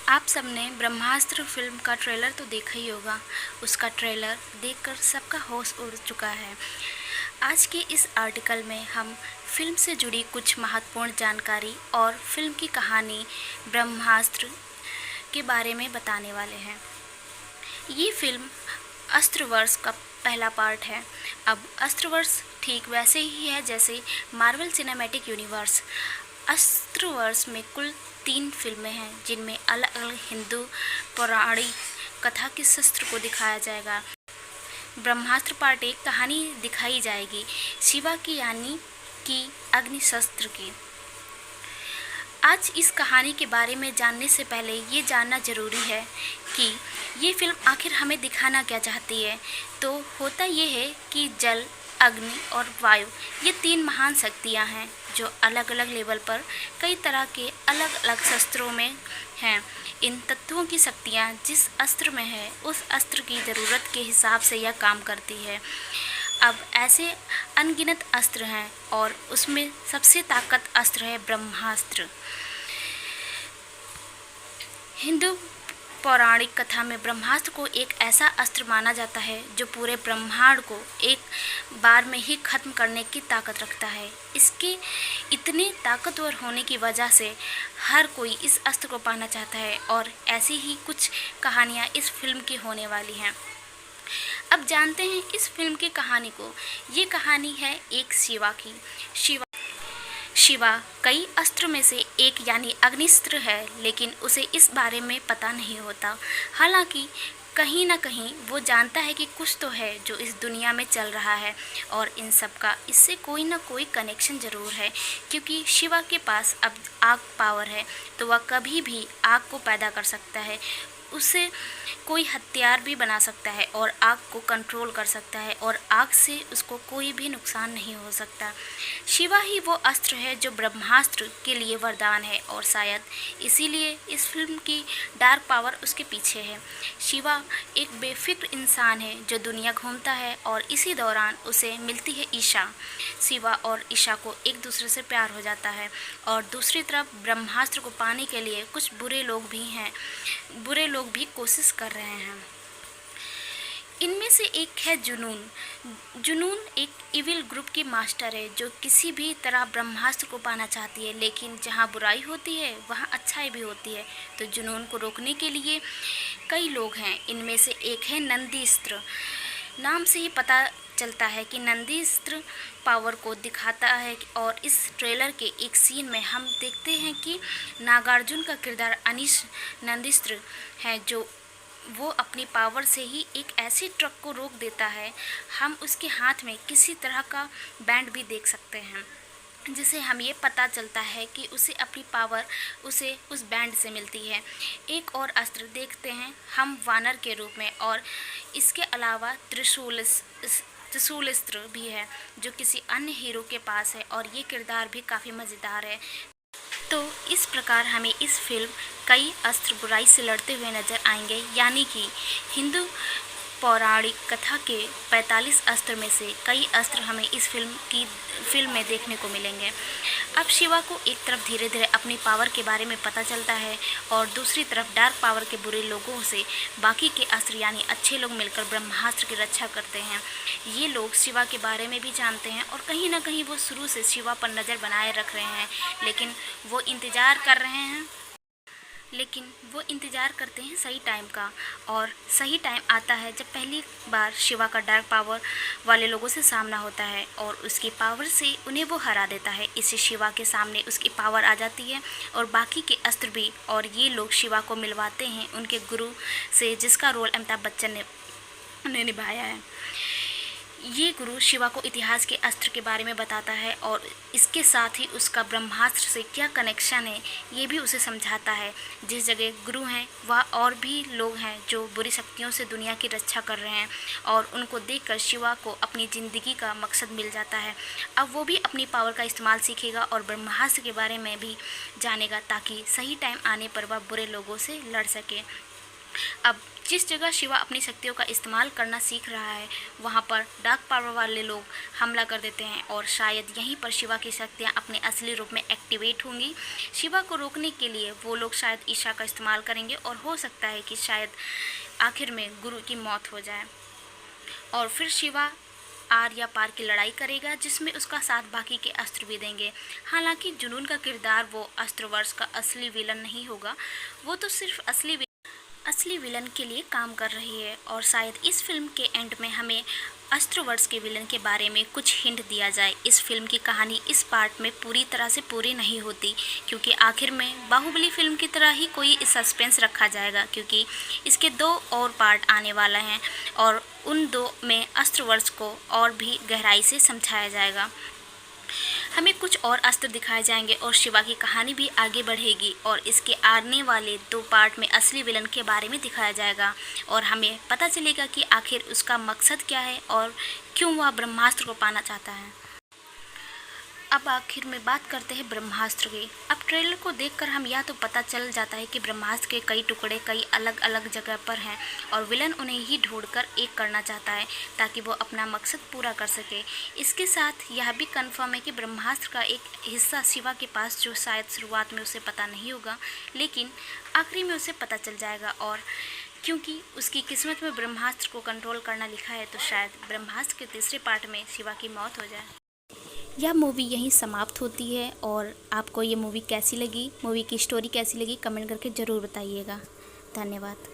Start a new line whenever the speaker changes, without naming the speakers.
आप सबने ब्रह्मास्त्र फिल्म का ट्रेलर तो देखा ही होगा। उसका ट्रेलर देखकर सबका होश उड़ चुका है। आज के इस आर्टिकल में हम फिल्म से जुड़ी कुछ महत्वपूर्ण जानकारी और फिल्म की कहानी ब्रह्मास्त्र के बारे में बताने वाले हैं। ये फिल्म अस्त्रवर्ष का पहला पार्ट है। अब अस्त्रवर्ष ठीक वैसे ही है जैसे मार्वल सिनेमैटिक यूनिवर्स। अस्त्रवर्ष में कुल 3 फिल्में हैं जिनमें अलग अलग हिंदू पौराणिक कथा के शस्त्र को दिखाया जाएगा। ब्रह्मास्त्र पार्ट 1 कहानी दिखाई जाएगी शिवा की यानी कि अग्नि शस्त्र की। आज इस कहानी के बारे में जानने से पहले ये जानना ज़रूरी है कि ये फिल्म आखिर हमें दिखाना क्या चाहती है। तो होता ये है कि जल, अग्नि और वायु ये 3 महान शक्तियाँ हैं जो अलग अलग लेवल पर कई तरह के अलग अलग शस्त्रों में हैं। इन तत्वों की शक्तियाँ जिस अस्त्र में है उस अस्त्र की ज़रूरत के हिसाब से यह काम करती है। अब ऐसे अनगिनत अस्त्र हैं और उसमें सबसे ताकत अस्त्र है ब्रह्मास्त्र। हिंदू पौराणिक कथा में ब्रह्मास्त्र को एक ऐसा अस्त्र माना जाता है जो पूरे ब्रह्मांड को एक बार में ही खत्म करने की ताकत रखता है। इसके इतने ताकतवर होने की वजह से हर कोई इस अस्त्र को पाना चाहता है और ऐसी ही कुछ कहानियाँ इस फिल्म की होने वाली हैं। अब जानते हैं इस फिल्म की कहानी को। ये कहानी है एक शिवा की। शिवा कई अस्त्र में से एक यानी अग्निस्त्र है, लेकिन उसे इस बारे में पता नहीं होता। हालांकि कहीं ना कहीं वो जानता है कि कुछ तो है जो इस दुनिया में चल रहा है और इन सब का इससे कोई ना कोई कनेक्शन ज़रूर है, क्योंकि शिवा के पास अब आग पावर है तो वह कभी भी आग को पैदा कर सकता है। उसे कोई हथियार भी बना सकता है और आग को कंट्रोल कर सकता है और आग से उसको कोई भी नुकसान नहीं हो सकता। शिवा ही वो अस्त्र है जो ब्रह्मास्त्र के लिए वरदान है और शायद इसीलिए इस फिल्म की डार्क पावर उसके पीछे है। शिवा एक बेफिक्र इंसान है जो दुनिया घूमता है और इसी दौरान उसे मिलती है ईशा। शिवा और ईशा को एक दूसरे से प्यार हो जाता है और दूसरी तरफ ब्रह्मास्त्र को पाने के लिए कुछ बुरे लोग भी कोशिश कर रहे हैं। इनमें से एक है जुनून। जुनून एक इविल ग्रुप की मास्टर है जो किसी भी तरह ब्रह्मास्त्र को पाना चाहती है, लेकिन जहाँ बुराई होती है वहाँ अच्छाई भी होती है। तो जुनून को रोकने के लिए कई लोग हैं। इनमें से एक है नंदीस्त्र। नाम से ही पता चलता है कि नंदीस्त्र पावर को दिखाता है और इस ट्रेलर के एक सीन में हम देखते हैं कि नागार्जुन का किरदार अनीश नंदीस्त्र है जो वो अपनी पावर से ही एक ऐसे ट्रक को रोक देता है। हम उसके हाथ में किसी तरह का बैंड भी देख सकते हैं जिसे हम ये पता चलता है कि उसे अपनी पावर उसे उस बैंड से मिलती है। एक और अस्त्र देखते हैं हम वानर के रूप में, और इसके अलावा त्रिशूलस्त्र भी है जो किसी अन्य हीरो के पास है और ये किरदार भी काफ़ी मज़ेदार है। तो इस प्रकार हमें इस फिल्म कई अस्त्र बुराई से लड़ते हुए नजर आएंगे, यानी कि हिंदू पौराणिक कथा के 45 अस्त्र में से कई अस्त्र हमें इस फिल्म में देखने को मिलेंगे। अब शिवा को एक तरफ धीरे धीरे अपनी पावर के बारे में पता चलता है और दूसरी तरफ डार्क पावर के बुरे लोगों से बाकी के अस्त्र यानी अच्छे लोग मिलकर ब्रह्मास्त्र की रक्षा करते हैं। ये लोग शिवा के बारे में भी जानते हैं और कहीं ना कहीं वो शुरू से शिवा पर नज़र बनाए रख रहे हैं, लेकिन वो इंतज़ार करते हैं सही टाइम का। और सही टाइम आता है जब पहली बार शिवा का डार्क पावर वाले लोगों से सामना होता है और उसकी पावर से उन्हें वो हरा देता है। इससे शिवा के सामने उसकी पावर आ जाती है और बाकी के अस्त्र भी, और ये लोग शिवा को मिलवाते हैं उनके गुरु से जिसका रोल अमिताभ बच्चन ने निभाया है। ये गुरु शिवा को इतिहास के अस्त्र के बारे में बताता है और इसके साथ ही उसका ब्रह्मास्त्र से क्या कनेक्शन है ये भी उसे समझाता है। जिस जगह गुरु हैं वह और भी लोग हैं जो बुरी शक्तियों से दुनिया की रक्षा कर रहे हैं और उनको देखकर शिवा को अपनी ज़िंदगी का मकसद मिल जाता है। अब वो भी अपनी पावर का इस्तेमाल सीखेगा और ब्रह्मास्त्र के बारे में भी जानेगा ताकि सही टाइम आने पर वह बुरे लोगों से लड़ सके। अब जिस जगह शिवा अपनी शक्तियों का इस्तेमाल करना सीख रहा है वहाँ पर डार्क पावर वाले लोग हमला कर देते हैं और शायद यहीं पर शिवा की शक्तियाँ अपने असली रूप में एक्टिवेट होंगी। शिवा को रोकने के लिए वो लोग शायद ईशा का इस्तेमाल करेंगे और हो सकता है कि शायद आखिर में गुरु की मौत हो जाए और फिर शिवा आर या पार की लड़ाई करेगा जिसमें उसका साथ बाकी के अस्त्र भी देंगे। हालांकि जुनून का किरदार वो अस्त्रवर्ष का असली विलन नहीं होगा, वो तो सिर्फ असली विलन के लिए काम कर रही है और शायद इस फिल्म के एंड में हमें अस्त्रवर्ष के विलन के बारे में कुछ हिंट दिया जाए। इस फिल्म की कहानी इस पार्ट में पूरी तरह से पूरी नहीं होती क्योंकि आखिर में बाहुबली फिल्म की तरह ही कोई सस्पेंस रखा जाएगा क्योंकि इसके 2 और पार्ट आने वाला हैं और उन 2 में अस्त्रवर्ष को और भी गहराई से समझाया जाएगा। हमें कुछ और अस्त्र दिखाए जाएंगे और शिवा की कहानी भी आगे बढ़ेगी और इसके आने वाले 2 पार्ट में असली विलन के बारे में दिखाया जाएगा और हमें पता चलेगा कि आखिर उसका मकसद क्या है और क्यों वह ब्रह्मास्त्र को पाना चाहता है। अब आखिर में बात करते हैं ब्रह्मास्त्र की। अब ट्रेलर को देखकर हम यह तो पता चल जाता है कि ब्रह्मास्त्र के कई टुकड़े कई अलग अलग जगह पर हैं और विलन उन्हें ही ढूंढकर एक करना चाहता है ताकि वो अपना मकसद पूरा कर सके। इसके साथ यह भी कंफर्म है कि ब्रह्मास्त्र का एक हिस्सा शिवा के पास जो शायद शुरुआत में उसे पता नहीं होगा लेकिन आखिरी में उसे पता चल जाएगा और क्योंकि उसकी किस्मत में ब्रह्मास्त्र को कंट्रोल करना लिखा है तो शायद ब्रह्मास्त्र के तीसरे पार्ट में शिवा की मौत हो जाए। यह मूवी यहीं समाप्त होती है और आपको ये मूवी कैसी लगी, मूवी की स्टोरी कैसी लगी कमेंट करके ज़रूर बताइएगा। धन्यवाद।